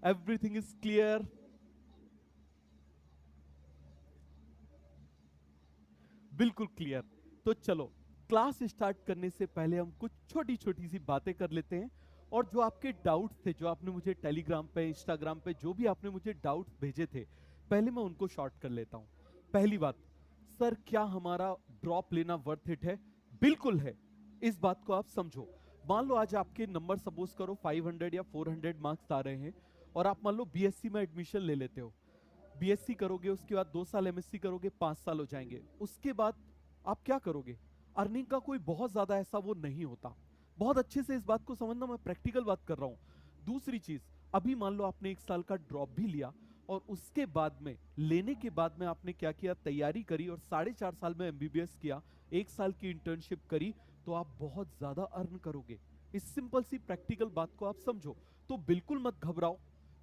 Everything is clear? बिल्कुल clear. तो चलो, क्लास स्टार्ट करने से पहले हम कुछ छोटी छोटी सी बातें कर लेते हैं। और जो आपके डाउट्स थे, जो आपने मुझे टेलीग्राम पे, इंस्टाग्राम पे, जो भी आपने मुझे डाउट्स भेजे थे, पहले मैं उनको शॉर्ट कर लेता हूं। पहली बात, सर क्या हमारा ड्रॉप लेना वर्थ इट है? बिल्कुल है। इस बात को आप समझो। मान लो आज आपके नंबर सपोज करो 500 या 400 मार्क्स आ रहे हैं, और आप मान लो बीएससी में एडमिशन ले लेते हो। बीएससी करोगे, उसके बाद 2 साल एमएससी करोगे, 5 साल हो जाएंगे। उसके बाद आप क्या करोगे? अर्निंग का कोई बहुत ज्यादा ऐसा वो नहीं होता। बहुत अच्छे से इस बात को समझना, मैं प्रैक्टिकल बात कर रहा हूं। दूसरी चीज, अभी मान लो आपने 1 साल का ड्रॉप भी लिया, और उसके बाद में, लेने के बाद में आपने क्या किया? तैयारी करी और 4.5 साल में एमबीबीएस किया, 1 साल की इंटर्नशिप करी, तो आप बहुत ज्यादा अर्न करोगे। इस सिंपल सी प्रैक्टिकल बात को आप समझो। तो बिल्कुल मत घबराओ।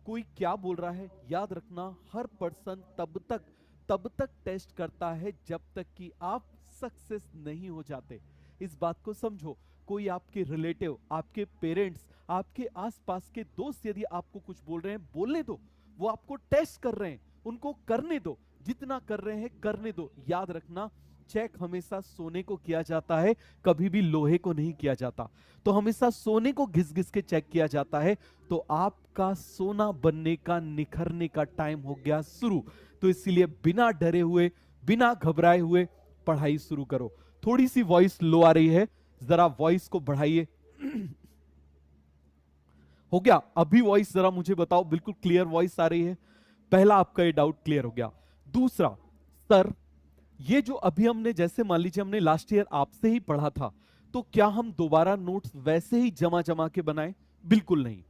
कोई क्या बोल रहा है, याद रखना, हर पर्सन तब तक टेस्ट करता है जब तक कि आप सक्सेस नहीं हो जाते। इस बात को समझो। कोई आपके रिलेटिव, आपके पेरेंट्स, आपके आसपास के दोस्त यदि आपको कुछ बोल रहे हैं, बोलने दो। वो आपको टेस्ट कर रहे हैं, उनको करने दो। जितना कर रहे हैं करने दो। याद रखना, चेक हमेशा सोने को किया जाता है, कभी भी लोहे को नहीं किया जाता। तो हमेशा सोने को घिस घिस के चेक किया जाता है। तो आपका सोना बनने का, निखरने का टाइम हो गया शुरू। तो इसीलिए बिना डरे हुए, बिना घबराए हुए पढ़ाई शुरू करो। थोड़ी सी वॉइस लो आ रही है, जरा वॉइस को बढ़ाइए। हो गया? अभी वॉइस जरा मुझे बताओ, बिल्कुल क्लियर वॉइस आ रही है? पहला आपका ये डाउट क्लियर हो गया। दूसरा, सर ये जो अभी हमने, जैसे मान लीजिए हमने लास्ट ईयर आपसे ही पढ़ा था, तो क्या हम दोबारा नोट्स वैसे ही जमा जमा के बनाएं? बिल्कुल नहीं।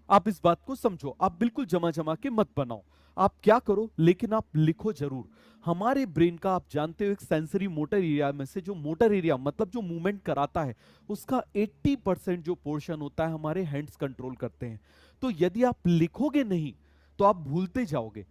आप इस बात को समझो, आप बिल्कुल जमा जमा के मत बनाओ। आप क्या करो, लेकिन आप लिखो जरूर। हमारे ब्रेन का, आप जानते हो, एक सेंसरी मोटर एरिया में से, जो मोटर एरिया मतलब जो मूवमेंट कराता है, उसका 80% जो पोर्शन होता है हमारे हैंड्स कंट्रोल करते हैं। तो यदि आप लिखोगे नहीं तो आप भूलते जाओगे।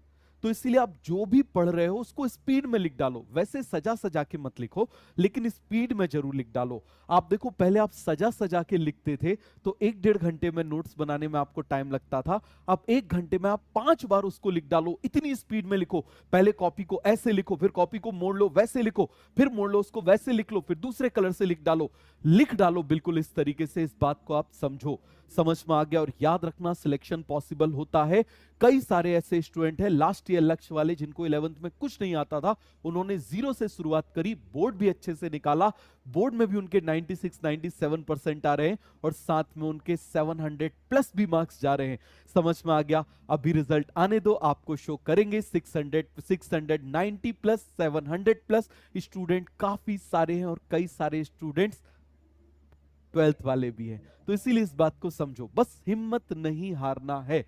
तो इसीलिए आप जो भी पढ़ रहे हो उसको स्पीड में लिख डालो। वैसे सजा सजा के मत लिखो, लेकिन स्पीड में जरूर लिख डालो। आप देखो, पहले आप सजा सजा के लिखते थे तो 1-1.5 घंटे में नोट्स बनाने में आपको टाइम लगता था। अब 1 घंटे में आप 5 बार उसको लिख डालो, इतनी स्पीड में लिखो। पहले कॉपी को ऐसे लिखो, फिर कॉपी को मोड़ लो, वैसे लिखो, फिर मोड़ लो उसको, वैसे लिख लो, फिर दूसरे कलर से लिख डालो। लिख डालो बिल्कुल इस तरीके से। इस बात को आप समझो। समझ में आ गया? और याद रखना, सिलेक्शन पॉसिबल होता है। कई सारे ऐसे स्टूडेंट हैं लास्ट ईयर लक्ष्य वाले, जिनको 11th में कुछ नहीं आता था, उन्होंने जीरो से शुरुआत करी, बोर्ड भी अच्छे से निकाला। बोर्ड में भी उनके 96-97% आ रहे हैं, और साथ में उनके 700 प्लस भी मार्क्स जा रहे हैं। समझ में आ गया? अभी रिजल्ट आने दो, आपको शो करेंगे। 690 प्लस, 700 प्लस स्टूडेंट काफी सारे हैं, और कई सारे स्टूडेंट्स 12th वाले भी हैं। तो इसीलिए इस बात को समझो, बस हिम्मत नहीं हारना है।